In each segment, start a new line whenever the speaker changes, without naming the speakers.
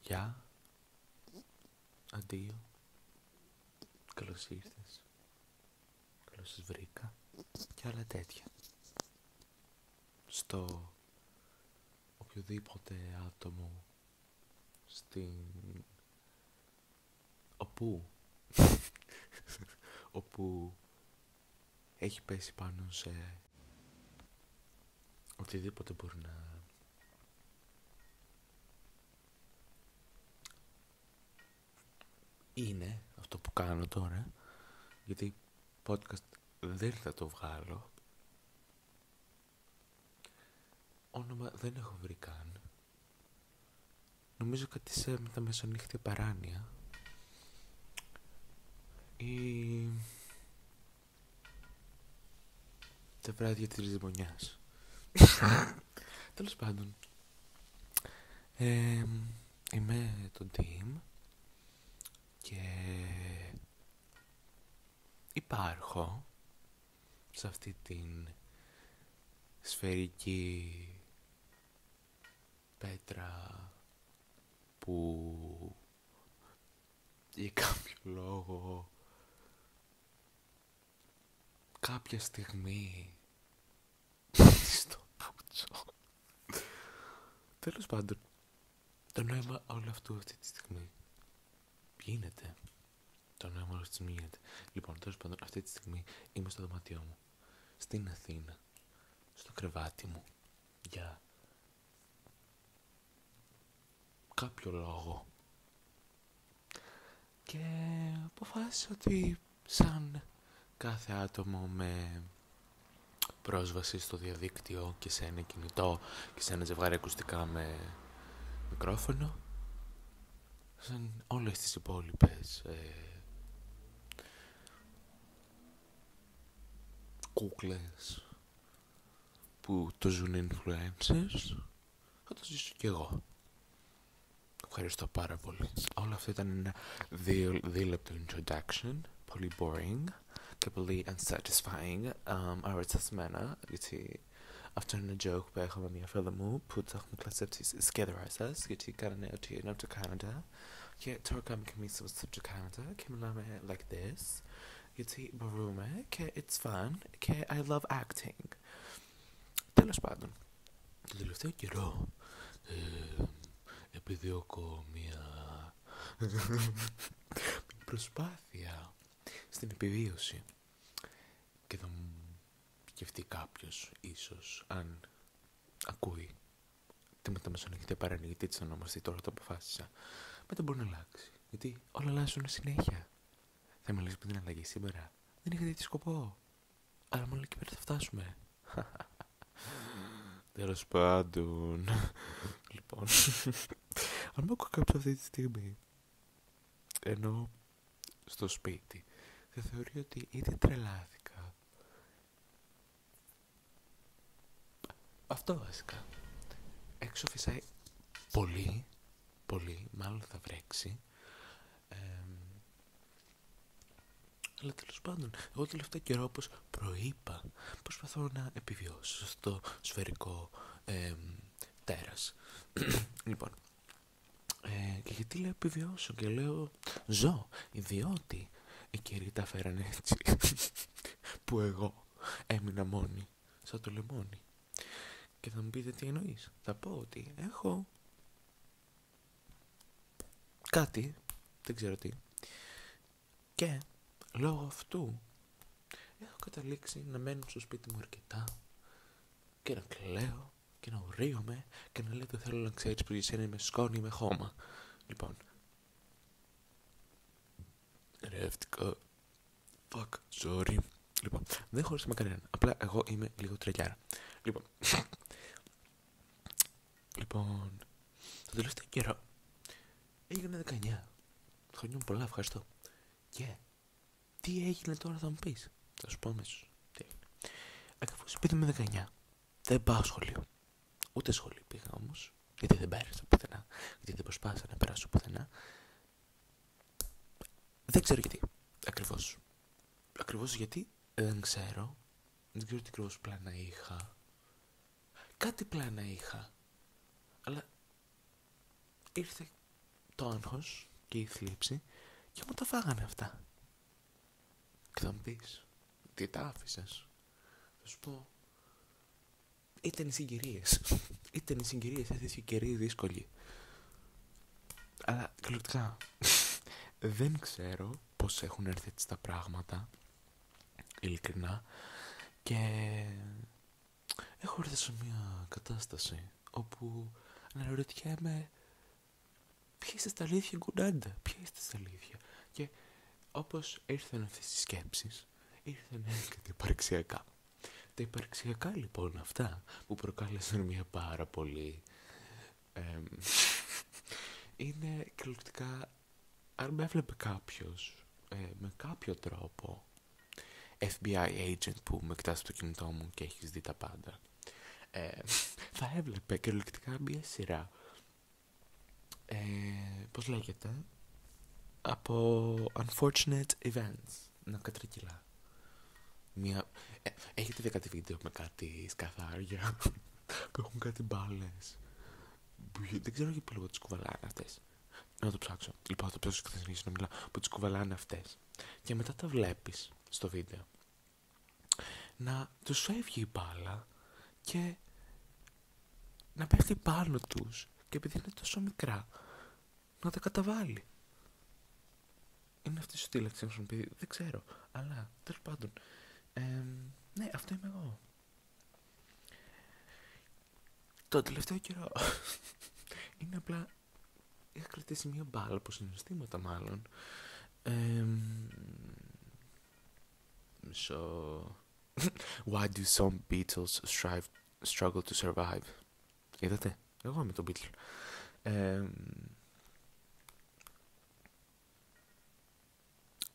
Γεια, αντίο, καλώς ήρθες, καλώς σας βρήκα και άλλα τέτοια. Στο οποιοδήποτε άτομο όπου έχει πέσει πάνω σε οτιδήποτε μπορεί να είναι αυτό που κάνω τώρα, γιατί podcast δεν θα το βγάλω, όνομα δεν έχω βρει καν. Νομίζω κάτι σε μεταμεσονύχτια παράνοια ή τα βράδια της Ριζιμονιάς. Τέλος πάντων, είμαι το Team και υπάρχω σε αυτή την σφαιρική πέτρα που για κάποιο λόγο κάποια στιγμή στο πουτσό. Τέλος πάντων, το νόημα όλου αυτού αυτή τη στιγμή γίνεται. Το νόημα όλου αυτή τη στιγμή γίνεται. Λοιπόν, τέλος πάντων, αυτή τη στιγμή είμαι στο δωμάτιό μου, στην Αθήνα, στο κρεβάτι μου, για κάποιο λόγο. Και αποφάσισα ότι σαν κάθε άτομο με πρόσβαση στο διαδίκτυο και σε ένα κινητό και σε ένα ζευγάρι ακουστικά με μικρόφωνο, σαν όλες τις υπόλοιπες κούκλες που το ζουν influencers, θα το ζήσω κι εγώ. Ευχαριστώ πάρα πολύ. Όλο αυτό ήταν ένα δίλεπτο introduction, πολύ boring και πολύ unsatisfying. Αρρωστασμένα, γιατί αυτό είναι ένα joke που έχω με μια φίλη μου που το έχουμε κλασέψει σκεδράσας, γιατί κάνανε ότι είναι από το Κάναδα και τώρα κάνουμε και εμείς από το Κάναδα και μιλάμε like this, γιατί μπορούμε και it's fun και I love acting. Τέλος πάντων, το τελευταίο καιρό επιδιώκω μια προσπάθεια στην επιβίωση και θα μου σκεφτεί κάποιος ίσως αν ακούει τη μεταμεσονύχτια παράνοια, γιατί έτσι θα ονομαστεί, τώρα το αποφάσισα. Μετά μπορεί να αλλάξει, γιατί όλα αλλάζουν συνέχεια. Θα μιλήσω από την αλλαγή σήμερα, δεν είχα δει σκοπό, αλλά μόνο εκεί πέρα θα φτάσουμε. Τέλος πάντων, λοιπόν, αν με ακούω κάποιος αυτή τη στιγμή ενώ στο σπίτι, θα θεωρεί ότι είτε τρελάθηκα, αυτό βασικά, έξω φυσάει πολύ, μάλλον θα βρέξει, αλλά τέλος πάντων, εγώ τελευταίο καιρό, όπως προείπα, προσπαθώ να επιβιώσω στο σφαιρικό τέρας. Λοιπόν, και γιατί λέω επιβιώσω και λέω ζω, διότι οι καιροί τα φέρανε έτσι που εγώ έμεινα μόνη σαν το λεμόνι. Και θα μου πείτε τι εννοείς. Θα πω ότι έχω κάτι, δεν ξέρω τι, και λόγω αυτού έχω καταλήξει να μένω στο σπίτι μου αρκετά και να κλαίω και να ουρείομαι και να λέω ότι θέλω να ξέρεις που για σένα είμαι σκόνη με χώμα. Λοιπόν, ρεύτηκα. Fuck, sorry. Λοιπόν, δεν χώρισα με κανέναν, απλά εγώ είμαι λίγο τρελιάρα. Λοιπόν, το τελευταίο καιρό έγινε 19. Χρόνια μου πολλά, ευχαριστώ. Και τι έγινε τώρα θα μου πεις. Θα σου πω αμέσως τι έγινε. Ακριβώς επειδή είμαι 19, δεν πάω σχολείο. Ούτε σχολείο πήγα όμως, γιατί δεν πέρασα πουθενά, γιατί δεν προσπάθησα να περάσω πουθενά. Δεν ξέρω γιατί. Ακριβώς γιατί δεν ξέρω. Δεν ξέρω τι ακριβώς πλάνα είχα. Κάτι πλάνα είχα. Αλλά ήρθε το άγχος και η θλίψη και μου τα φάγανε αυτά. Και θα μου πεις, τι τα άφησες? Θα σου πω, ήταν οι συγκυρίες. Ήταν οι συγκυρίες, έθεσε καιροί δύσκολοι. Αλλά κυριολεκτικά δεν ξέρω πώς έχουν έρθει έτσι τα πράγματα, ειλικρινά, και έχω έρθει σε μια κατάσταση όπου αναρωτιέμαι ποια είστε στα αλήθεια, γκουνάντα, ποια είστε στα αλήθεια. Και όπως ήρθαν αυτές οι σκέψεις, ήρθαν και τα υπαρξιακά. Τα υπαρξιακά λοιπόν αυτά που προκάλεσαν μια πάρα πολύ είναι κυριολεκτικά, αν με έβλεπε κάποιος με κάποιο τρόπο FBI agent που με κοιτάς στο κινητό μου και έχεις δει τα πάντα, θα έβλεπε κυριολεκτικά μια σειρά πώς λέγεται, από unfortunate events να κατρακυλά. Έχετε δει κάτι βίντεο με κάτι σκαθάρια που έχουν κάτι μπάλες δεν ξέρω γιατί λίγο τις κουβαλάνε αυτές. Να το ψάξω. Λοιπόν, θα το ψάξω και θα συνεχίσω να μιλάω. Που τις κουβαλάνε αυτές. Και μετά τα βλέπεις στο βίντεο να τους φεύγει η μπάλα και να πέφτει πάνω τους, και επειδή είναι τόσο μικρά να τα καταβάλει. Είναι αυτή η σωστή λέξη να πει, δεν ξέρω. Αλλά τέλος πάντων, ναι, αυτό είμαι εγώ. Το τελευταίο καιρό είναι απλά είχα κρατήσει μια μπάλα από συναισθήματα μάλλον. Why do some Beatles struggle to survive? Είδατε, εγώ είμαι το Beatle.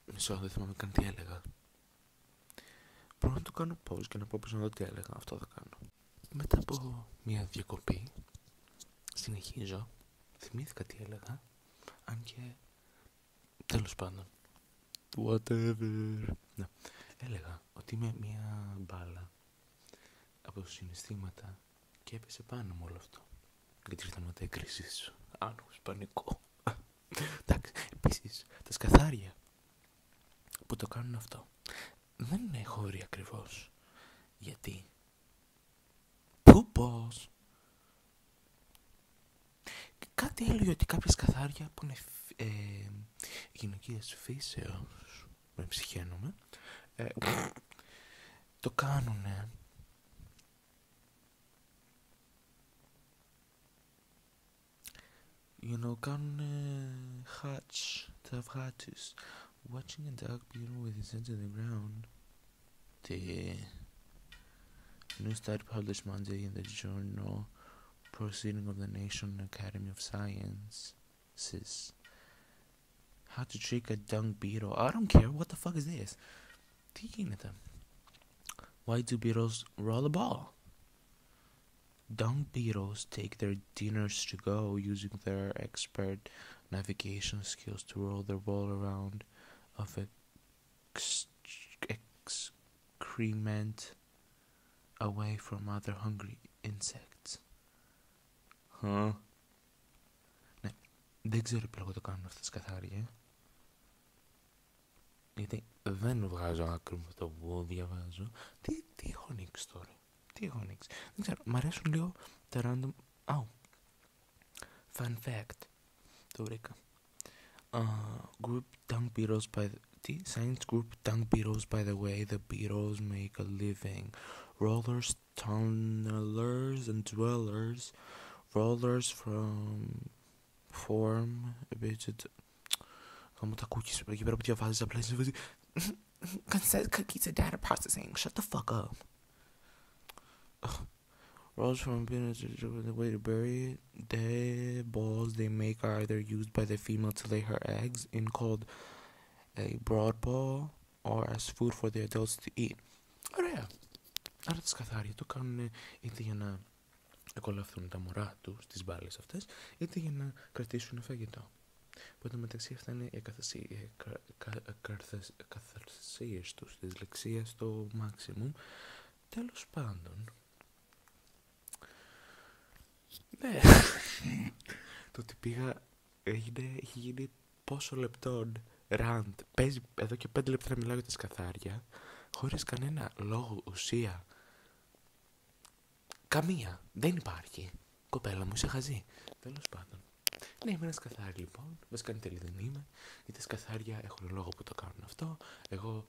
Δεν θυμάμαι καν τι έλεγα. Μπορώ να το κάνω pause και να πω πίσω να δω τι έλεγα. Αυτό θα κάνω. Μετά από μια διακοπή συνεχίζω. Θυμήθηκα τι έλεγα. Αν και τέλος πάντων, whatever. Ναι. Έλεγα ότι είμαι μια μπάλα από συναισθήματα και έπεσε πάνω μου όλο αυτό. Γιατί ήρθαν μετά οι κρίσεις, άγχος, πανικό. Εντάξει, επίσης τα σκαθάρια που το κάνουν αυτό δεν είναι χώροι ακριβώς. Γιατί πώς κάτι έλεγε ότι κάποια σκαθάρια που είναι γυναικείας φύσεως, με ψυχαίνομαι, το κάνουνε κάνουνε hatch τα αυγά τους. Watching a dog beetle with his head to the ground. The new study published Monday in the journal Proceeding of the National Academy of Sciences. How to trick a dung beetle. I don't care. What the fuck is this? Τι γίνεται? Why do beetles roll a ball? Dung beetles take their dinners to go using their expert navigation skills to roll their ball around of excrement away from other hungry insects. Ναι, δεν ξέρω τι λόγο το κάνουν αυτά τα σκαθάρια. Γιατί δεν βγάζω άκρη με το που διαβάζω. Τι έχω ανοίξει τώρα? Τι έχω ανοίξει? Δεν ξέρω, μ' αρέσουν λίγο τα random. Fun fact. Το βρήκα. Group dung beetles by the science group dung beetles by the way the beetles make a living. Rollers, tunnelers and dwellers. Rollers form a bit. Γάμω τα cookies εκεί πέρα που διαβάζεις απλά σε βάζει. Consent cookies and data processing. Shut the fuck up. Rolls from the way to bury it. The balls they make are either used by the female to lay her eggs in called a broad ball or as food for the adults to eat. Ωραία. Άρα τα σκαθάρια το κάνουν είτε για να εκολαφθούν τα μωρά του στις μπάλες αυτές, είτε για να κρατήσουν φαγητό. Οπότε μεταξύ αυτά είναι οι καθαρσίες τους, της λεξίας στο maximum. Τέλος πάντων, ναι, το ότι πήγα έχει γίνει πόσο λεπτών ραντ. Παίζει εδώ και 5 λεπτά να μιλάω για τα σκαθάρια, χωρίς κανένα λόγο, ουσία. Καμία. Δεν υπάρχει. Κοπέλα μου, είσαι χαζή. Τέλος πάντων. Ναι, είμαι ένα σκαθάρι λοιπόν. Βασικά εν τέλει δεν είμαι. Γιατί τα σκαθάρια έχουν λόγο που το κάνουν αυτό. Εγώ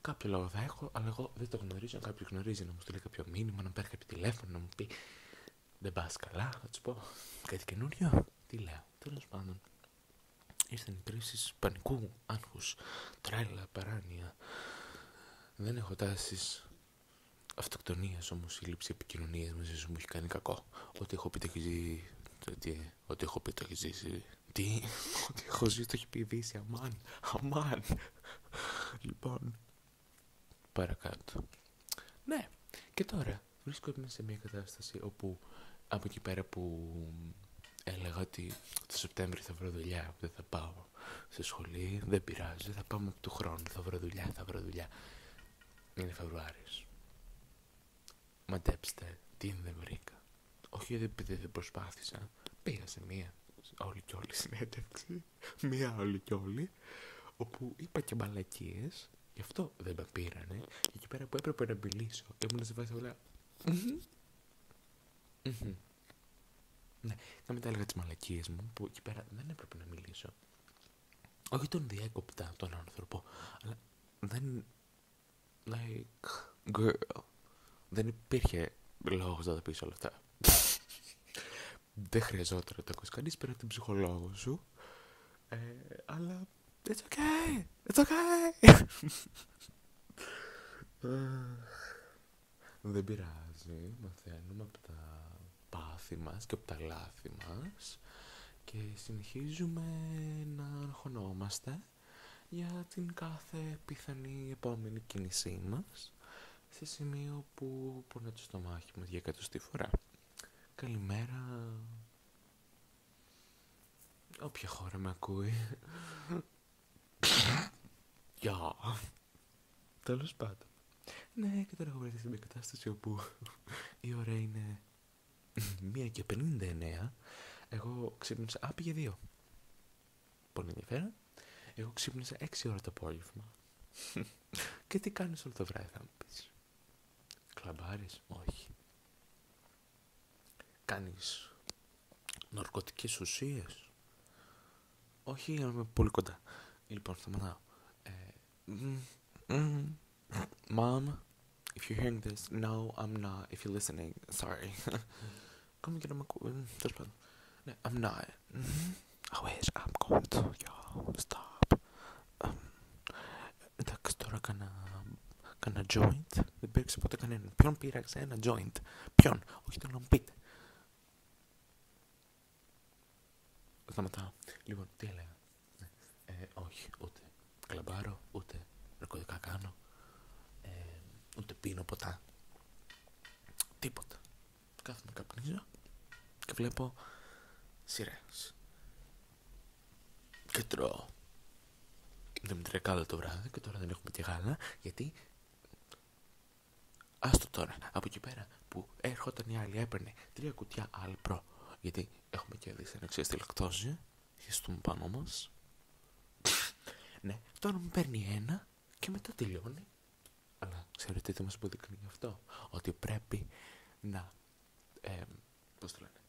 κάποιο λόγο θα έχω, αλλά εγώ δεν το γνωρίζω. Αν κάποιο γνωρίζει, να μου στείλει κάποιο μήνυμα, να μου πάρει κάποιο τηλέφωνο, να μου πει δεν πας καλά, θα του πω κάτι καινούριο. Τι λέω. Τέλος πάντων. Ήρθαν οι κρίσεις πανικού, άγχους, τρέλα, παράνοια. Δεν έχω τάσεις αυτοκτονίας, όμως η λήψη επικοινωνίας μαζί σου μου έχει κάνει κακό. Ό,τι έχω πει το έχει ζήσει. Ό,τι έχω πει το έχει ζήσει. Τι, ό,τι έχω ζήσει το έχει πει η Δύση. Αμάν. Λοιπόν, παρακάτω. Ναι, και τώρα βρίσκομαι σε μια κατάσταση όπου από εκεί πέρα που έλεγα ότι το Σεπτέμβριο θα βρω δουλειά, δεν θα πάω σε σχολή, δεν πειράζει, θα πάω από του χρόνου, θα βρω δουλειά. Είναι Φεβρουάριος. Μαντέψτε, τι δεν βρήκα. Όχι επειδή δεν προσπάθησα. Πήγα σε μία όλη και όλη συνέντευξη. Μία όλη και όλη. Όπου είπα και μαλακίες. Γι' αυτό δεν με πήρανε. Και εκεί πέρα που έπρεπε να μιλήσω, ήμουν σε βάση όλα. Ναι, να μετά έλεγα τις μαλακίες μου, που εκεί πέρα δεν έπρεπε να μιλήσω. Όχι τον διέκοπτα τον άνθρωπο, αλλά δεν. Like, girl. Δεν υπήρχε λόγος να τα πεις όλα αυτά. Δεν χρειαζόταν να το ακούσει κανείς πέρα από την ψυχολόγο σου. Αλλά it's okay. It's okay. Δεν πειράζει. Μαθαίνουμε από τα πάθη μας και από τα λάθη μας και συνεχίζουμε να αγχωνόμαστε για την κάθε πιθανή επόμενη κίνησή μας σε σημείο που πονάει το στομάχι μας για 100η φορά. Καλημέρα. Όποια χώρα με ακούει. Γεια. Τέλος πάντων. Ναι, και τώρα έχω βρεθεί σε μια κατάσταση όπου η ώρα είναι 1:59. Εγώ ξύπνησα. Πήγε 2. Πολύ ενδιαφέρον. Εγώ ξύπνησα 6 ώρα το απόγευμα. Και τι κάνεις όλο το βράδυ, θα μου πεις. Κλαμπάρεις? Όχι. Κάνεις ναρκωτικές ουσίες? Όχι, είμαι πολύ κοντά. Λοιπόν, σταματάω. Mom, if you're hearing this, no, I'm not. If you're listening, sorry. Come και να μ' ακούω. Τέλος πάντων. Ναι, I'm not. I wish I'm going to. Yo, stop. Εντάξει, τώρα κάνα joint. Δεν πήρξε ποτέ κανέναν. Ποιον πήραξε ένα joint? Ποιον? Όχι, θέλω να μου πείτε. Σταματάω. Λοιπόν, τι έλεγα? Όχι, ούτε κλαμπάρω, ούτε ναρκωτικά κάνω, ούτε πίνω ποτά. Τίποτα. Κάθομαι, καπνίζω και βλέπω σειρές. Και τρώω. Δεν με τρέχει γάλα το βράδυ και τώρα δεν έχουμε και γάλα, γιατί άστο τώρα, από εκεί πέρα που έρχονταν η άλλη έπαιρνε 3 κουτιά Alpro, γιατί έχουμε και δυσανεξία στη λακτόζη, χεστούμε πάνω μας. Ναι, τώρα μου παίρνει ένα και μετά τελειώνει. Αλλά ξέρετε τι μας αποδεικνύει αυτό? Ότι πρέπει να πώς το λένε,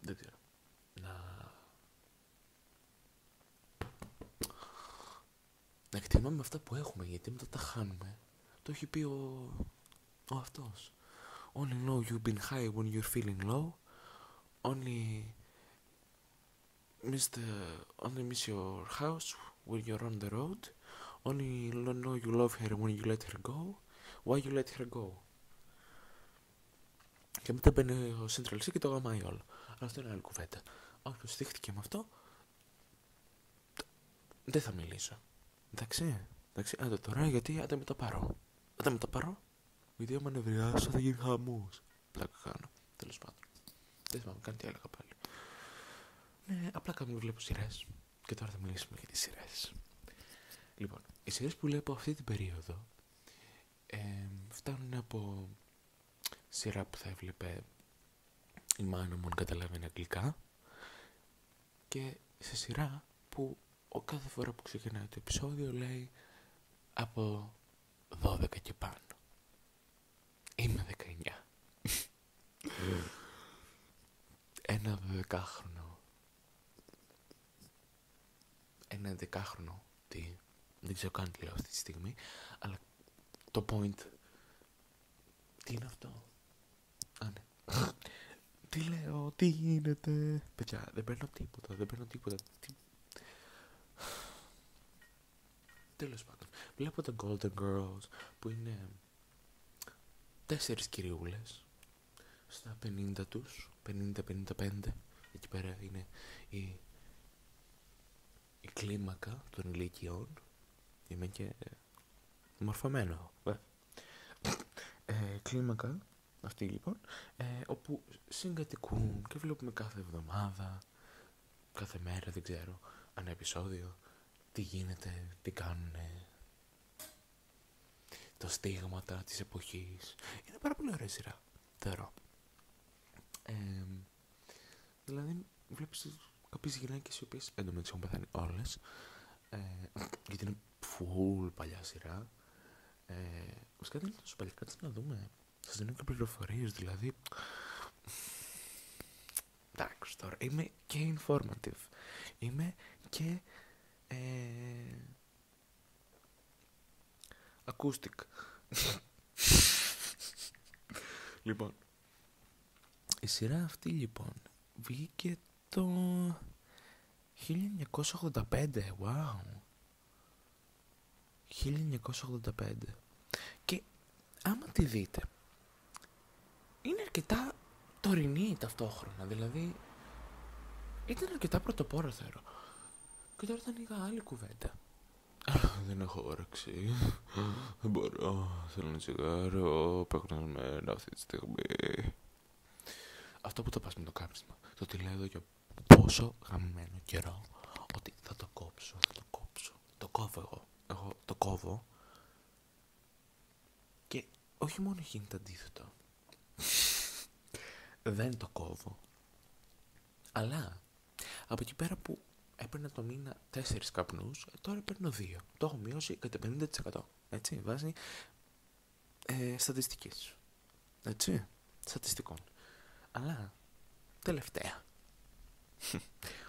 δεν ξέρω, να εκτιμάμε αυτά που έχουμε, γιατί μετά τα χάνουμε. Το έχει πει ο αυτός. Only know you've been high when you're feeling low. Only miss your house when you're on the road. Only know you love her when you let her go. Why you let her go? Και μετά μπαίνει ο Central C και το γαμάει όλο. Αλλά αυτό είναι άλλη κουβέντα. Όποιος δείχτηκε με αυτό, δεν θα μιλήσω. Εντάξει, άντε τώρα, γιατί άντε με τα πάρω. Γιατί άμα νευριάσω θα γίνει χαμός. Πλάκα κάνω. Τέλος πάντων. Δεν θυμάμαι καν τι έλεγα πάλι. Ναι, απλά κάποιοι βλέπω σειρές. Και τώρα θα μιλήσουμε για τις σειρές. Λοιπόν, οι σειρές που βλέπω αυτή την περίοδο φτάνουν από σειρά που θα έβλεπε η μάνα μου αν καταλαβαίνει αγγλικά, Και σε σειρά που κάθε φορά που ξεκινάει το επεισόδιο λέει από 12 και πάνω. Είμαι 19. Ένα 12χρονο. Ένα 10χρονο. Τι, δεν ξέρω καν τι λέω αυτή τη στιγμή. Αλλά το point. Τι είναι αυτό? Α, ναι. Τι λέω, τι γίνεται? Παιδιά, δεν παίρνω τίποτα. Τέλος πάντων, βλέπω τα Golden Girls που είναι 4 κυριούλες στα 50 τους, 50-55. Εκεί πέρα είναι η κλίμακα των ηλικιών. Είμαι και μορφωμένο. Κλίμακα αυτή λοιπόν, όπου συγκατοικούν και βλέπουμε κάθε εβδομάδα, κάθε μέρα, δεν ξέρω, ένα επεισόδιο, τι γίνεται, τι κάνουνε, τα στίγματα της εποχής. Είναι πάρα πολύ ωραία σειρά, θεωρώ. Δηλαδή βλέπεις κάποιες γυναίκες οι οποίες εντωμεταξύ έχουν πεθάνει όλες, γιατί είναι full παλιά σειρά. Βασικά δεν είναι τόσο παλιά, κάτσε να δούμε. Σας δίνω και πληροφορίες, δηλαδή. Εντάξει τώρα, είμαι και informative. Είμαι και acoustic. Λοιπόν, η σειρά αυτή λοιπόν βγήκε το 1985. Wow. 1985. Και άμα τη δείτε, είναι αρκετά τωρινή ταυτόχρονα. Δηλαδή ήταν αρκετά πρωτοπόρο, θεωρώ. Και τώρα θα ανοίγα άλλη κουβέντα. Δεν έχω όρεξη. Δεν μπορώ. Θέλω ένα τσιγάρο. Πεγνωσμένο αυτή τη στιγμή. Αυτό που το πας με το κάψιμα. Το ότι λέω εδώ για πόσο γαμμένο καιρό ότι θα το κόψω. Το κόβω εγώ. Εγώ το κόβω. Και όχι μόνο γίνεται αντίθετο. Δεν το κόβω. Αλλά από εκεί πέρα που έπαιρνα το μήνα 4 καπνούς, τώρα παίρνω 2. Το έχω μειώσει κατά 50%. Έτσι, βάζει στατιστικής. Έτσι, στατιστικών. Αλλά τελευταία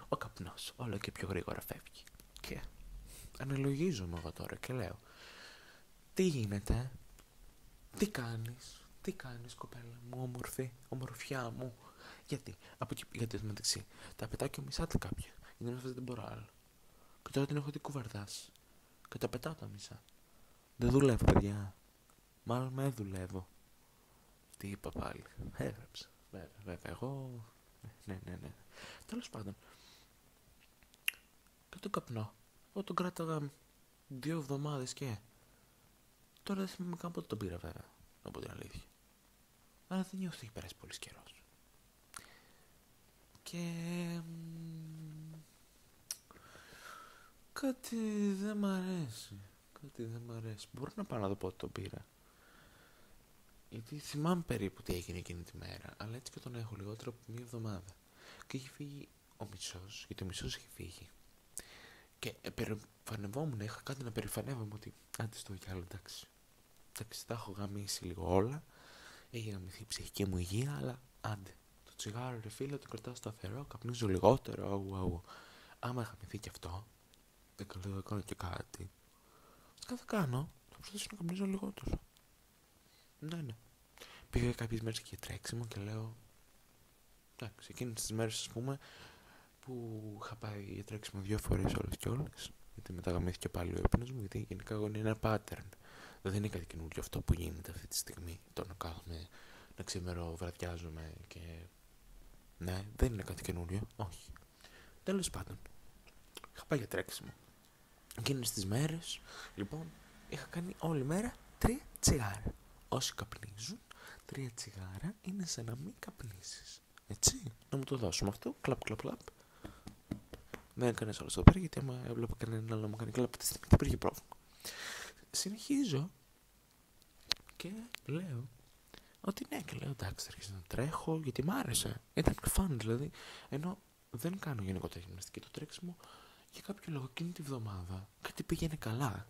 ο καπνός όλο και πιο γρήγορα φεύγει. Και αναλογίζομαι εγώ τώρα και λέω, τι γίνεται, τι κάνεις κοπέλα μου, όμορφη, ομορφιά μου. Γιατί μεταξύ τα πετάω και μισά τα κάποια. Γιατί να δεν μπορώ άλλο. Και τώρα την έχω δει κουβαρδάς. Και τα πετάω τα μισά. Δεν δουλεύω, παιδιά. Μάλλον με δουλεύω. Τι είπα πάλι? Έγραψα. Βέβαια, εγώ. Ναι. Τέλος πάντων. Και τον καπνό. Εγώ τον κράταγα 2 εβδομάδες και. Τώρα δεν θυμάμαι καν πότε τον πήρα, βέβαια. Να πω την αλήθεια. Αλλά δεν νιώθω ότι έχει περάσει πολύς καιρός. Και κάτι δεν μ' αρέσει. Μπορώ να πάω να δω πότε τον πήρα. Γιατί θυμάμαι περίπου τι έγινε εκείνη τη μέρα. Αλλά έτσι και τον έχω λιγότερο από 1 εβδομάδα. Και έχει φύγει ο μισός. Γιατί ο μισός έχει φύγει. Και περηφανευόμουν, είχα κάτι να περηφανεύομαι ότι άντε στο κι άλλο, εντάξει, τα έχω γαμίσει λίγο όλα. Έχει γαμηθεί η ψυχική μου υγεία, αλλά άντε. Το τσιγάρο, ρε φίλε, το κρατάω σταθερό, καπνίζω λιγότερο. Άμα γαμηθεί κι αυτό, δεν κάνω και κάτι. Θα κάνω, θα προσπαθήσω να καπνίζω λιγότερο. Ναι. Πήγα κάποιες μέρες και για τρέξιμο και λέω, εντάξει, εκείνες τις μέρες, ας πούμε, που είχα πάει για τρέξιμο 2 φορές όλες. Γιατί μετά γαμήθηκε πάλι ο ύπνος μου, γιατί γενικά εγώ είναι ένα pattern. Δεν είναι κάτι καινούργιο αυτό που γίνεται αυτή τη στιγμή. Το να κάθομαι, να ξημεροβραδιάζομαι και. Ναι, δεν είναι κάτι καινούργιο, όχι. Τέλος πάντων, είχα πάει για τρέξιμο. Εκείνες τις μέρες, λοιπόν, είχα κάνει όλη μέρα 3 τσιγάρα. Όσοι καπνίζουν, 3 τσιγάρα είναι σαν να μην καπνίσεις. Έτσι, να μου το δώσουμε αυτό, κλαπ. Δεν έκανε όλο εδώ πέρα, γιατί άμα έβλεπα κανέναν άλλο να μου κάνει κλαπ, αυτή τη στιγμή δεν υπήρχε πρόβλημα. Συνεχίζω και λέω ότι ναι, και λέω εντάξει, θα αρχίσω να τρέχω, γιατί μ' άρεσε. Ήταν fun δηλαδή. Ενώ δεν κάνω γενικότερα γυμναστική. Το τρέξιμο για κάποιο λόγο εκείνη τη βδομάδα κάτι πήγαινε καλά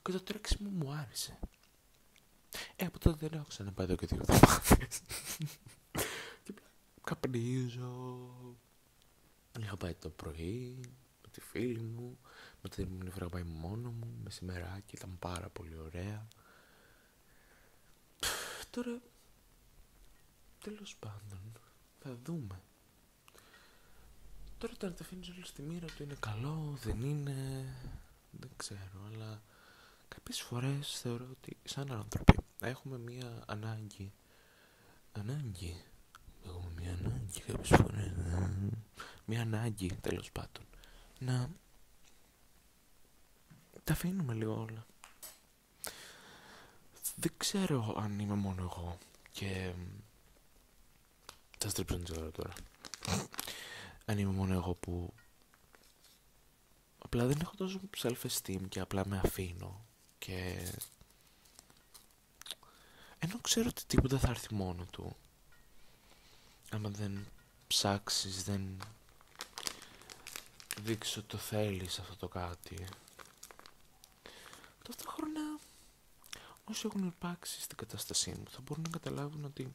και το τρέξιμο μου άρεσε. Από τότε δεν έχω ξαναπάει εδώ και 2 εβδομάδες. Και καπνίζω. Είχα πάει το πρωί με τη φίλη μου, μετά την επόμενη φορά πάει μόνο μου, μεσημεράκι, ήταν πάρα πολύ ωραία. Τώρα, τέλος πάντων, θα δούμε. Τώρα το αφήνεις όλο στη μοίρα του, είναι καλό, δεν είναι, δεν ξέρω, αλλά κάποιες φορές θεωρώ ότι σαν άνθρωποι έχουμε μία ανάγκη. Έχουμε μία ανάγκη κάποιες φορές, μία ανάγκη τέλος πάντων, να τα αφήνουμε λίγο όλα. Δεν ξέρω αν είμαι μόνο εγώ και θα στρίψω την τσιγάρα τώρα. Αν είμαι μόνο εγώ που απλά δεν έχω τόσο self-esteem και απλά με αφήνω και ενώ ξέρω ότι τίποτα θα έρθει μόνο του, άμα δεν ψάξεις, δεν δείξεις ότι το θέλεις αυτό το κάτι. Ταυτόχρονα όσοι έχουν υπάρξει στην κατάστασή μου θα μπορούν να καταλάβουν ότι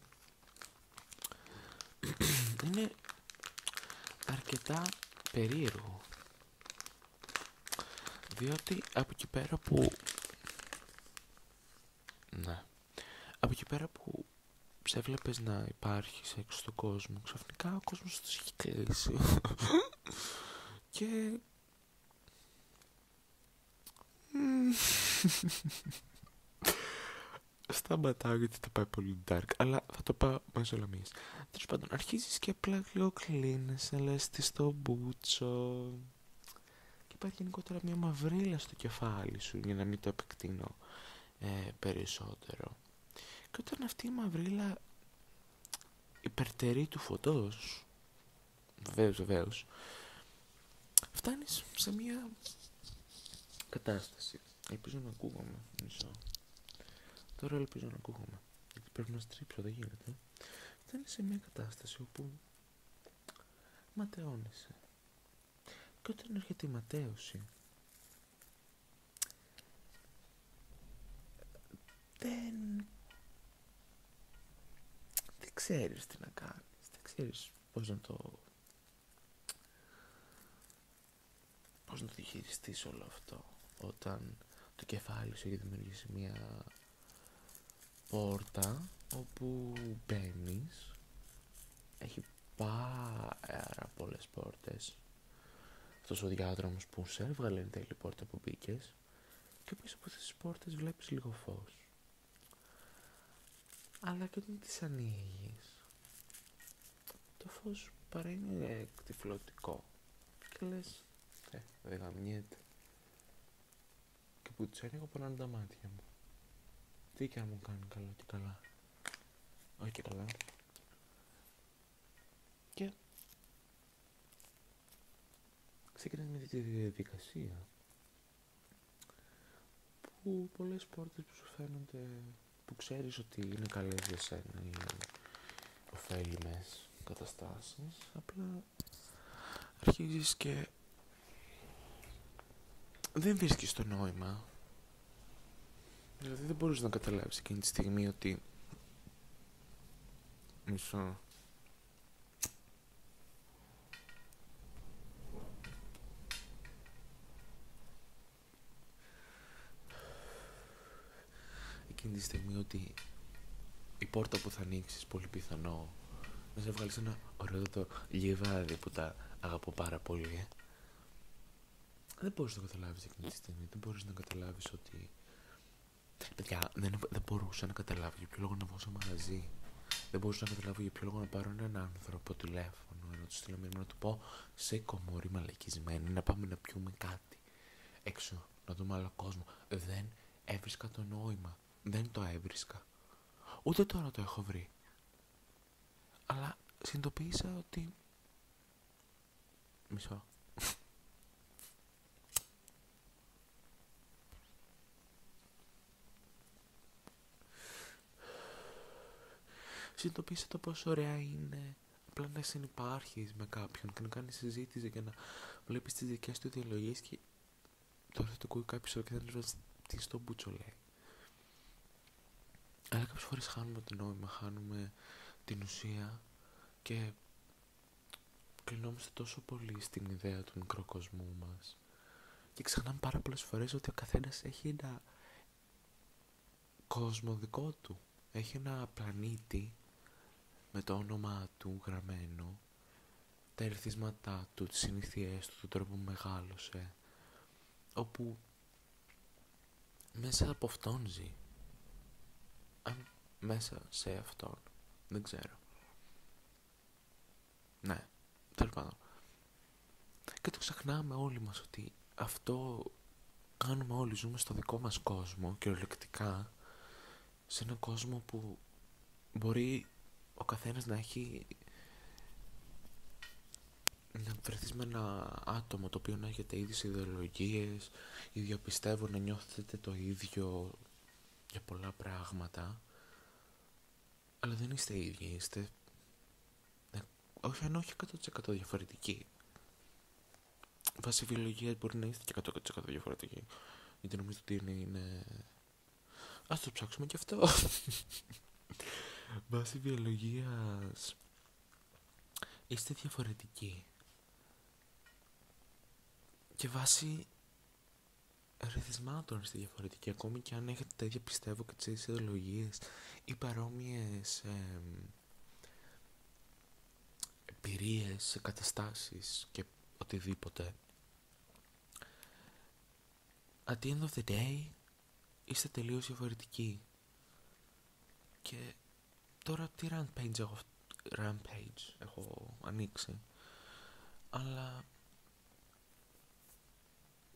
είναι αρκετά περίεργο, διότι από εκεί πέρα που σε έβλεπες να υπάρχεις έξω στον κόσμο, ξαφνικά ο κόσμος τους έχει κλείσει και σταματάω γιατί θα πάει πολύ dark, αλλά θα το πάω μέσω λαμίας. Τέλος πάντων, αρχίζεις και απλά λίγο κλείνεσαι, λες τι στο μπούτσο και υπάρχει γενικότερα μια μαυρίλα στο κεφάλι σου, για να μην το επεκτείνω περισσότερο. Και όταν αυτή η μαυρίλα υπερτερεί του φωτός, βεβαίως, φτάνεις σε μια κατάσταση. Ελπίζω να ακούγομαι, μισό. Τώρα ελπίζω να ακούγομαι, γιατί πρέπει να στρίψω, δεν γίνεται. Φτάνεις σε μια κατάσταση όπου ματαιώνεσαι. Και όταν έρχεται η ματαίωση, δεν ξέρεις τι να κάνεις, δεν ξέρεις πώς να το διαχειριστείς όλο αυτό, όταν το κεφάλι σου έχει δημιουργήσει μια πόρτα όπου μπαίνεις, έχει πάρα πολλές πόρτες. Αυτός ο διάδρομος που σε έβγαλε εν τέλει πόρτα που μπήκες, και πίσω από αυτές τις πόρτες βλέπεις λίγο φως. Αλλά και όταν τις ανοίγεις, το φως παρά είναι εκτυφλωτικό και λες δεν γαμιέται. Και που τις ανοίγω πονάνε τα μάτια μου. Τι και αν μου κάνει καλά και καλά, όχι και καλά. Και ξεκινάει με τη διαδικασία που πολλές πόρτες που σου φαίνονται, που ξέρεις ότι είναι καλές για σένα ή ωφέλιμες καταστάσεις, απλά αρχίζεις και δεν βρίσκεις το νόημα. Δηλαδή δεν μπορείς να καταλάβεις εκείνη τη στιγμή ότι μισό. Εκείνη τη στιγμή ότι η πόρτα που θα ανοίξεις πολύ πιθανό να σε βγάλεις ένα ωραίο το λιβάδι που τα αγαπώ πάρα πολύ. Δεν μπορείς να το καταλάβεις εκείνη τη στιγμή. Δεν μπορείς να καταλάβεις ότι παιδιά, δεν μπορούσα να καταλάβω για ποιο λόγο να βγω σε μαγαζί. Δεν μπορούσα να καταλάβω για ποιο λόγο να πάρω έναν άνθρωπο τηλέφωνο, να του στείλω μήνυμα, να του πω σε κομμόρι μαλακισμένη, να πάμε να πιούμε κάτι έξω, να δούμε άλλο κόσμο. Δεν έβρισκα το νόημα. Δεν το έβρισκα. Ούτε τώρα το έχω βρει. Αλλά συνειδητοποίησα ότι μισό. Συνειδητοποίησα το πόσο ωραία είναι απλά να συνυπάρχεις με κάποιον και να κάνεις συζήτηση και να βλέπεις τις δικές του ιδεολογίες και τώρα θα το ακούει κάποιος και δεν ξέρει τι στο μπούτσο λέει. Αλλά κάποιες φορές χάνουμε το νόημα, χάνουμε την ουσία και κλεινόμαστε τόσο πολύ στην ιδέα του μικροκοσμού μας και ξεχνάμε πάρα πολλές φορές ότι ο καθένας έχει ένα κόσμο δικό του. Έχει ένα πλανήτη με το όνομά του γραμμένο, τα ερθίσματά του, τις συνήθειές του, τον τρόπο που μεγάλωσε, όπου μέσα από αυτόν ζει. Αν μέσα σε αυτόν, δεν ξέρω. Ναι, τέλος πάντων. Και το ξεχνάμε όλοι μας ότι αυτό κάνουμε όλοι, ζούμε στο δικό μας κόσμο, κυριολεκτικά, σε έναν κόσμο που μπορεί ο καθένας να έχει, να βρεθείς με ένα άτομο το οποίο να έχετε ίδιες ιδεολογίες, ίδιο πιστεύω, να νιώθετε το ίδιο για πολλά πράγματα, αλλά δεν είστε ίδιοι, είστε όχι, αν όχι 100% διαφορετικοί. Βάσει βιολογίας μπορεί να είστε και 100% διαφορετικοί, γιατί νομίζω ότι είναι... Ας το ψάξουμε και αυτό. Βάσει βιολογίας είστε διαφορετικοί. Και βάσει ρυθμάτων είστε διαφορετικοί. Ακόμη και αν έχετε τα ίδια πιστεύω και τις ίδιες ιδεολογίες ή παρόμοιες εμπειρίες, καταστάσεις και οτιδήποτε. At the end of the day είστε τελείως διαφορετικοί. Και τώρα τι rampage έχω ανοίξει, αλλά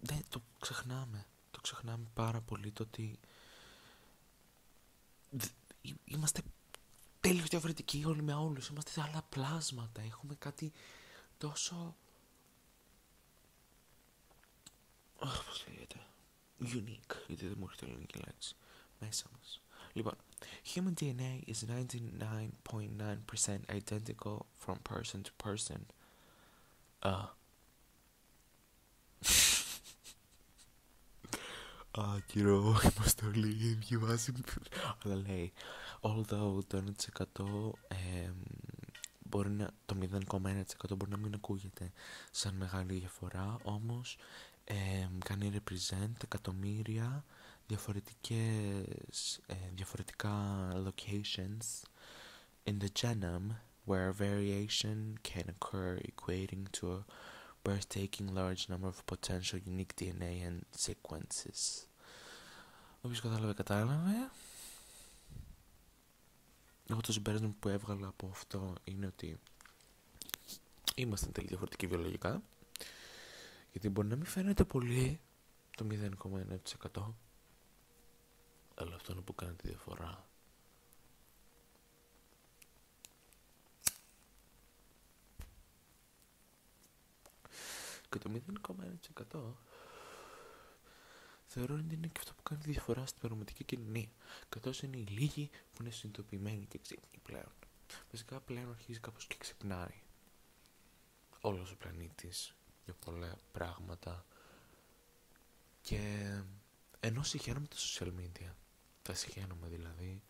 δεν το ξεχνάμε. Το ξεχνάμε πάρα πολύ το ότι είμαστε τελείως διαφορετικοί όλοι με όλους. Είμαστε άλλα πλάσματα. Έχουμε κάτι τόσο... πώς λέγεται? Unique. Γιατί δεν μου έρχεται η ελληνική λέξη μέσα μας. Λοιπόν, human DNA is 99.9% identical from person to person. Κύριο, είμαστε όλοι οι ίδιοι βάσει. Αλλά λέει, although το 1% μπορεί να, το 0,1% μπορεί να μην ακούγεται σαν μεγάλη διαφορά, όμως κάνει represent εκατομμύρια διαφορετικά locations in the genome where variation can occur, equating to a breathtaking large number of potential unique DNA and sequences. Όποιος κατάλαβε. Εγώ το συμπέρασμα που έβγαλα από αυτό είναι ότι είμαστε τελείως διαφορετικοί βιολογικά, γιατί μπορεί να μην φαίνεται πολύ το 0,1%, αλλά αυτό είναι που κάνει τη διαφορά. Και το 0,1% θεωρώ ότι είναι και αυτό που κάνει τη διαφορά στην πραγματική κοινωνία, καθώς είναι οι λίγοι που είναι συνειδητοποιημένοι και ξύπνοι πλέον. Βασικά πλέον αρχίζει κάπως και ξυπνάει όλος ο πλανήτης για πολλά πράγματα, και ενώ συγχαίρομαι τα social media, τα συγχαίρομαι δηλαδή.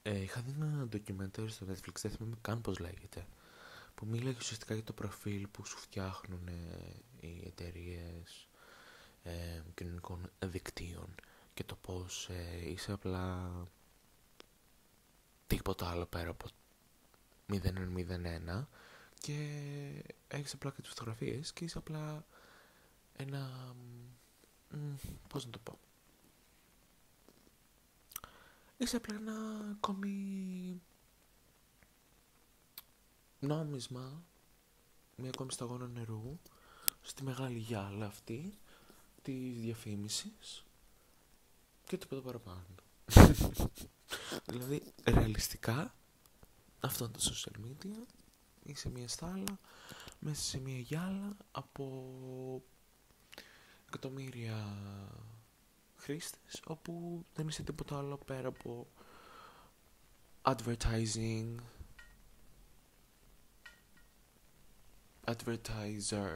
Είχα δει ένα ντοκιμαντέρ στο Netflix, δεν θυμάμαι καν πως λέγεται, που μίλαγε ουσιαστικά για το προφίλ που σου φτιάχνουν οι εταιρείες κοινωνικών δικτύων και το πως είσαι απλά τίποτα άλλο πέρα από 0,01 και έχεις απλά και τις φωτογραφίες και είσαι απλά ένα... πώς να το πω... Είσαι απλά ένα ακόμη νόμισμα, μια ακόμη σταγόνα νερού στη μεγάλη γυάλα αυτή της διαφήμισης και τίποτα παραπάνω. Δηλαδή, ρεαλιστικά, αυτό είναι το social media. Είσαι μια στάλα μέσα σε μια γυάλα από εκατομμύρια χρήστες, όπου δεν είσαι τίποτα άλλο πέρα από advertising, advertiser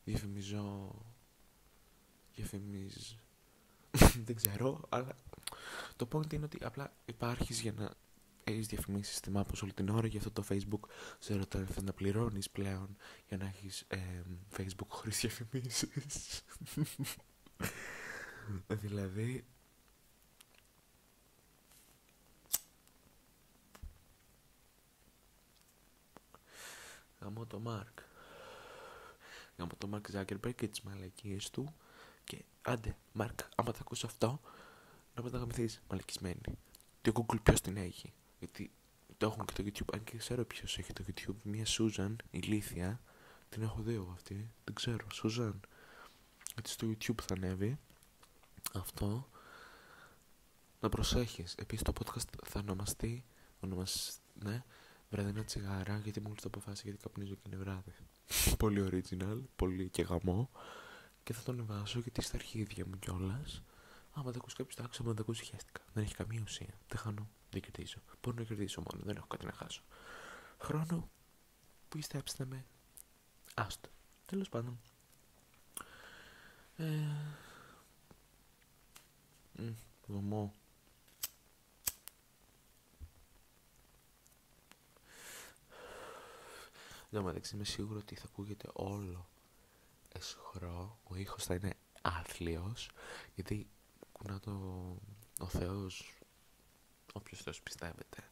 διαφημίζω δεν ξέρω, αλλά το point είναι ότι απλά υπάρχεις για να έχεις διαφημίσεις στη μάπα όλη την ώρα. Γι' αυτό το Facebook σε ρωτάει αν θες να πληρώνεις πλέον για να έχεις Facebook χωρίς διαφημίσεις. Δηλαδή γαμώ το Mark Zuckerberg και τις μαλακίες του. Και άντε Mark, άμα θα ακούς αυτό, να μην τα γαμηθείς μαλακισμένη. Το Google ποιος την έχει? Γιατί το έχουν και το YouTube. Αν και ξέρω ποιος έχει το YouTube. Μια Susan, ηλίθια. Την έχω δει εγώ αυτή. Δεν ξέρω, Susan. Γιατί στο YouTube θα ανέβει αυτό. Να προσέχεις. Επίσης το podcast θα ονομαστεί ναι, βραδινά τσιγάρα. Γιατί μόλις το αποφάσισα, γιατί καπνίζω και είναι βράδυ. Πολύ original, πολύ και γαμό. Και θα το ανεβάσω γιατί στα αρχίδια μου κιόλας. Άμα δεν ακούσει κάποιος το άκουσα, άμα δεν ακούσει χαίστηκα. Δεν έχει καμία ουσία. Δεν χάνω, δεν κερδίζω. Μπορώ να κερδίσω μόνο, δεν έχω κάτι να χάσω. Χρόνο, πιστέψτε με. Άστο. Τέλος πάντων. Δωμό. Δεν μου έδειξε, είμαι σίγουρο ότι θα ακούγεται όλο εσχρό. Ο ήχος θα είναι άθλιος. Γιατί κουνά ο Θεός, όποιος Θεός πιστεύετε,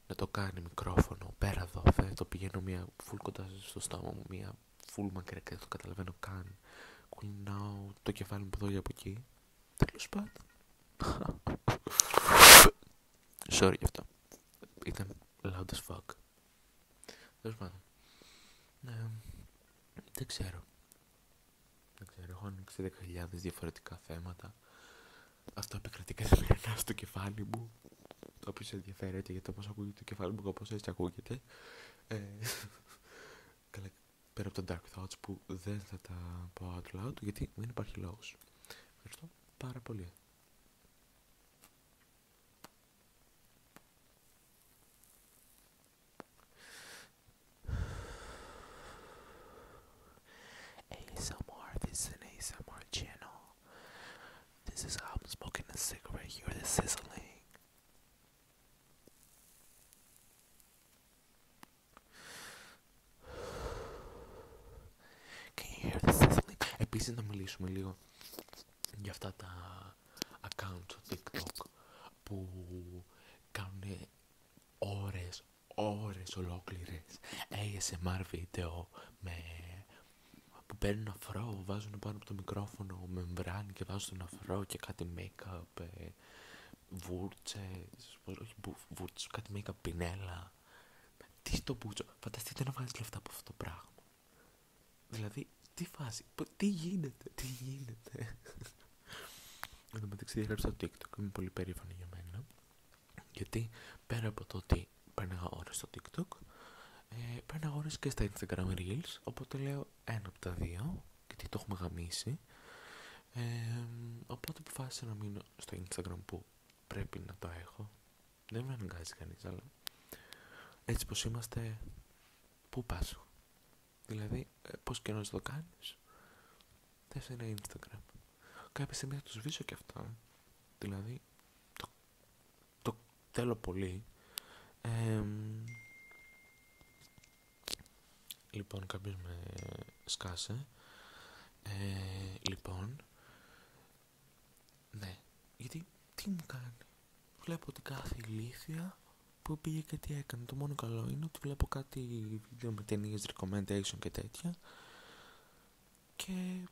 να το κάνει μικρόφωνο πέρα εδώ. Θα το πηγαίνω μια φουλ κοντά στο στόμα μου, μια φουλ μακριά και δεν το καταλαβαίνω καν. Κουνάω το κεφάλι μου από εδώ ή από εκεί. Τέλος πάντων. Sorry γι' αυτό. Ήταν loud as fuck. Τέλος πάντων. Δεν ξέρω. Έχω ανοίξει 10.000 διαφορετικά θέματα. Αυτό επικρατεί καθημερινά στο κεφάλι μου. Όποιος ενδιαφέρεται για το πώς ακούγεται το κεφάλι μου, όπως έτσι ακούγεται. Καλά, πέρα από τα dark thoughts που δεν θα τα πω out loud, γιατί δεν υπάρχει λόγος. Ευχαριστώ πάρα πολύ. ASMR, this is an ASMR channel. This is how I'm smoking a cigarette. Hear the sizzling. Can you hear the sizzling? Επίσης να μιλήσουμε λίγο για αυτά τα account στο TikTok που κάνουν ώρες ολόκληρες ASMR βίντεο που παίρνουν αφρό, βάζουν πάνω από το μικρόφωνο μεμβράνη και βάζουν τον αφρό και κάτι make-up, βούρτσες, κάτι make-up πινέλα. Τι στο μπούτσο, φανταστείτε να βγάζεις λεφτά από αυτό το πράγμα. Δηλαδή, τι φάση, τι γίνεται. Εν τω μεταξύ διαγράψα το TikTok, είμαι πολύ περήφανη για μένα. Γιατί πέρα από το ότι παίρναγα ώρες στο TikTok, παίρναγα ώρες και στα Instagram Reels. Οπότε λέω ένα από τα δύο, γιατί το έχουμε γαμίσει. Οπότε αποφάσισα να μείνω στο Instagram που πρέπει να το έχω. Δεν με αναγκάζει κανείς, αλλά έτσι πως είμαστε, πού πας? Δηλαδή, πώς και να το κάνεις, θες ένα Instagram. Κάποια στιγμή θα το σβήσω και αυτά. Δηλαδή, το θέλω πολύ. Λοιπόν, κάποιος με σκάσε. Λοιπόν, ναι, γιατί τι μου κάνει? Βλέπω ότι κάθε ηλίθεια που πήγε και τι έκανε. Το μόνο καλό είναι ότι βλέπω κάτι βίντεο με ταινίες recommendation και τέτοια. Και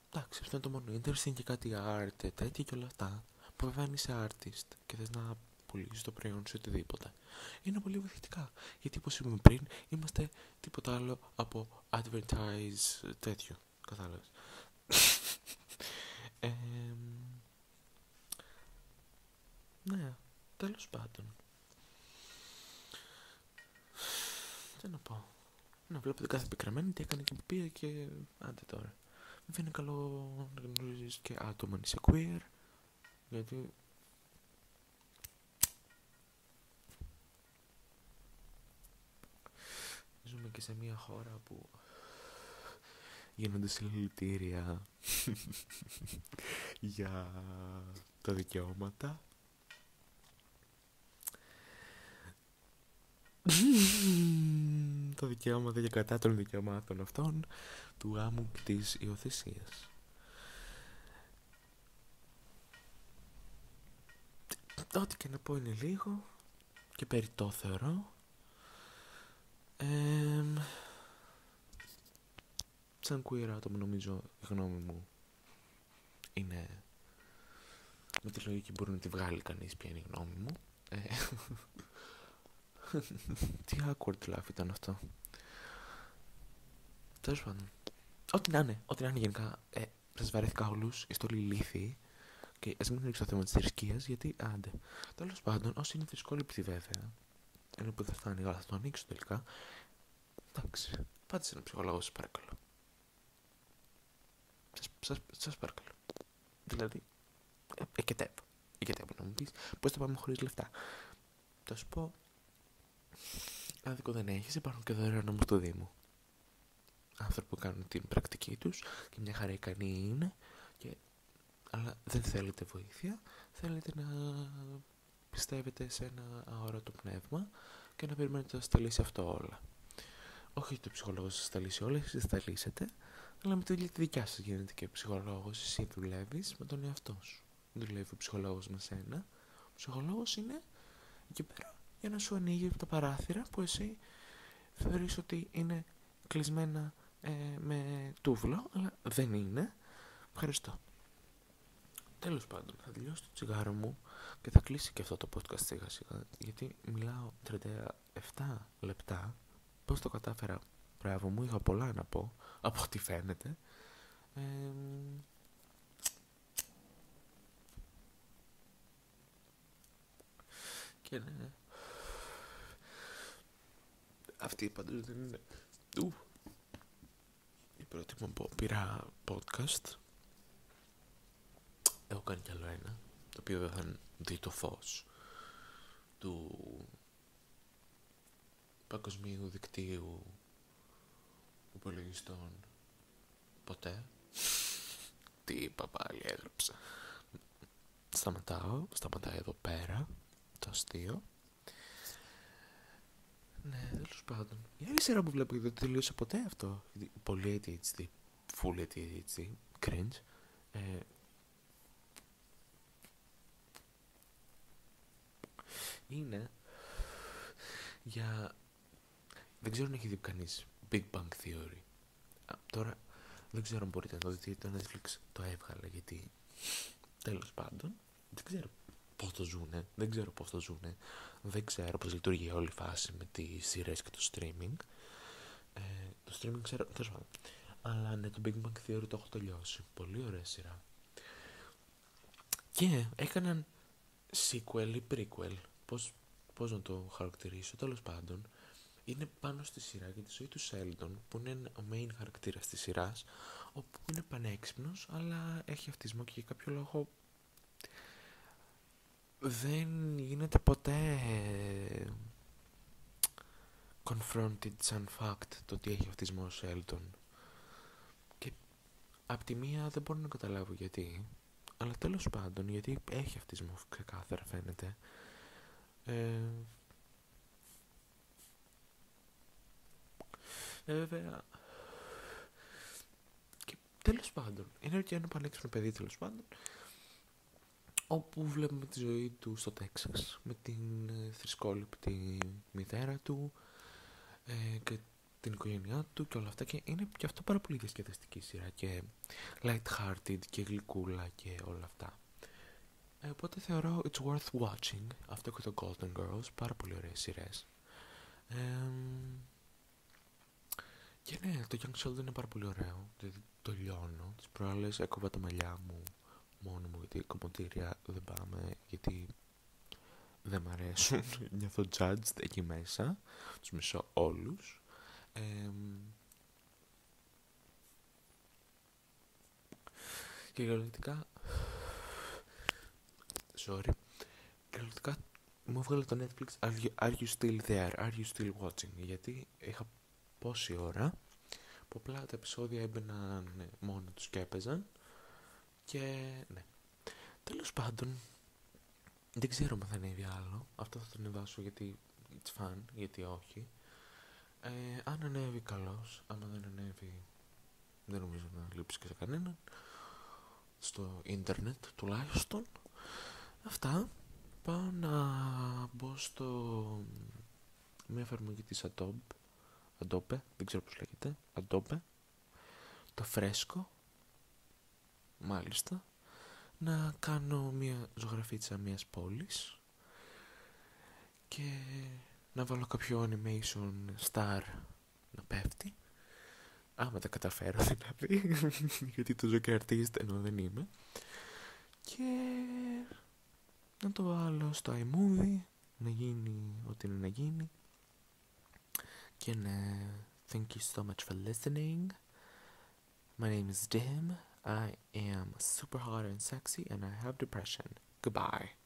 εντάξει, αυτό είναι το μόνο interesting και κάτι art, τέτοια και όλα αυτά. Που βέβαια είσαι artist και θες να πουλήσεις το προϊόν σου οτιδήποτε. Είναι πολύ βοηθητικά. Γιατί όπως είπαμε πριν, είμαστε τίποτα άλλο από advertise τέτοιο. Κατάλαβες. Ναι, τέλος πάντων. Τι να πω. Να βλέπετε κάθε πικραμένη τι έκανε και που πήγε και άντε τώρα. Βέβαια είναι καλό να γνωρίζεις και άτομα αν είσαι queer. Γιατί και σε μια χώρα που γίνονται συλλαλητήρια για τα δικαιώματα. Τα δικαιώματα και κατά των δικαιωμάτων αυτών του γάμου και της υιοθεσίας. Ό,τι και να πω είναι λίγο και περιττό θεωρώ. Σαν queer άτομο νομίζω η γνώμη μου είναι, με τη λογική μπορεί να τη βγάλει κανείς ποια είναι η γνώμη μου. Τι awkward laugh ήταν αυτό. Τέλος πάντων, ό,τι να είναι γενικά, σας βαρέθηκα όλους, είστε όλοι ηλίθιοι και ας μην ρίξω το θέμα της θρησκείας, γιατί άντε. Τέλος πάντων, όσοι είναι θρησκόληπτοι βέβαια, ενώ που δεν φτάνει, αλλά θα το ανοίξω τελικά, εντάξει, πάτε σε έναν ψυχολόγο σας παρακαλώ. Σας παρακαλώ. Δηλαδή, εκετεύω να μου πεις πώς θα πάμε χωρίς λεφτά. Θα σου πω, άδικο δεν έχεις, υπάρχουν και δωρεάν όμως του Δήμου. Άνθρωποι που κάνουν την πρακτική τους και μια χαρά ικανή είναι, αλλά δεν θέλετε βοήθεια, θέλετε να πιστεύετε σε ένα αόρατο πνεύμα και να περιμένετε να σας τα λύσει αυτό όλα. Όχι ότι ο ψυχολόγος σας τα λύσει όλα, εσείς θα τα λύσετε, αλλά με τη δικιά σας γίνεται και ψυχολόγος. Εσύ δουλεύεις με τον εαυτό σου. Δεν δουλεύει ο ψυχολόγος με σένα. Ο ψυχολόγος είναι εκεί πέρα για να σου ανοίγει τα παράθυρα που εσύ θεωρείς ότι είναι κλεισμένα με τούβλο, αλλά δεν είναι. Ευχαριστώ. Τέλος πάντων, θα τελειώσω το τσιγάρο μου και θα κλείσει και αυτό το podcast σιγά σιγά, γιατί μιλάω 37 λεπτά. Πώς το κατάφερα? Μπράβο μου, είχα πολλά να πω, από ό,τι φαίνεται. Και ναι, αυτή πάντως δεν είναι η πρώτη μου πήρα podcast. Έχω κάνει κι άλλο ένα, το οποίο δεν θα δει το φως του παγκοσμίου δικτύου υπολογιστών ποτέ. Τι είπα πάλι, έγραψα. Σταματάει εδώ πέρα το αστείο. Ναι, τέλος πάντων. Η άλλη σειρά που βλέπω δεν τελείωσε ποτέ αυτό. Πολύ ADHD, full ADHD, cringe. Είναι για... Δεν ξέρω αν έχει δει κανείς Big Bang Theory. Τώρα δεν ξέρω αν μπορείτε να το δείτε, το Netflix το έβγαλε, γιατί τέλος πάντων δεν ξέρω πώς το ζουνε, δεν ξέρω πώς λειτουργεί όλη η φάση με τις σειρές και το streaming. Το streaming ξέρω, τέλος πάντων. Αλλά ναι, το Big Bang Theory το έχω τελειώσει. Πολύ ωραία σειρά. Και έκαναν sequel ή prequel, πώς να το χαρακτηρίσω, τέλος πάντων. Είναι πάνω στη σειρά για τη ζωή του Sheldon, που είναι ο main χαρακτήρας της σειράς, όπου είναι πανέξυπνος, αλλά έχει αυτισμό και για κάποιο λόγο δεν γίνεται ποτέ confronted σαν fact το ότι έχει αυτισμό ο Sheldon. Και απ' τη μία δεν μπορώ να καταλάβω γιατί, αλλά τέλος πάντων, γιατί έχει αυτισμό, ξεκάθαρα φαίνεται. Βέβαια. Και τέλος πάντων, είναι και ένα πανέξυπνο παιδί, τέλος πάντων, όπου βλέπουμε τη ζωή του στο Τέξας με την θρησκόληπτη μητέρα του και την οικογένειά του και όλα αυτά, και είναι και αυτό πάρα πολύ διασκεδαστική σειρά και light-hearted και γλυκούλα και όλα αυτά. Οπότε θεωρώ it's worth watching. Αυτό και το Golden Girls, πάρα πολύ ωραίες σειρές. Και ναι, το Young Sheldon είναι πάρα πολύ ωραίο. Δηλαδή το λιώνω. Τις προάλλες έκοβα τα μαλλιά μου μόνο μου, γιατί κομμωτήρια δεν πάμε, γιατί δεν μ' αρέσουν. Νιώθω judged εκεί μέσα. Τους μισώ όλους. Και γεωλογικά μου έβγαλε το Netflix Are you still there? Are you still watching? Γιατί είχα πόση ώρα, που απλά τα επεισόδια έμπαιναν μόνο τους και έπαιζαν. Και ναι, τέλος πάντων, δεν ξέρω αν θα ανέβει άλλο. Αυτό θα το ανεβάσω γιατί it's fun, γιατί όχι. Αν ανέβει καλώς, άμα δεν ανέβει δεν νομίζω να λείψει και σε κανέναν. Στο ίντερνετ τουλάχιστον. Αυτά. Πάω να μπω στο μια εφαρμογή της Adobe, δεν ξέρω πώς λέγεται, Adobe, το φρέσκο, μάλιστα, να κάνω μια ζωγραφίτσα μιας πόλης και να βάλω κάποιο animation star να πέφτει, άμα τα καταφέρω δηλαδή, γιατί το ζω και artist ενώ δεν είμαι, και να το βάλω στο iMovie, να γίνει ό,τι είναι να γίνει. Και ναι, thank you so much for listening. My name is Dim. I am super hot and sexy and I have depression. Goodbye.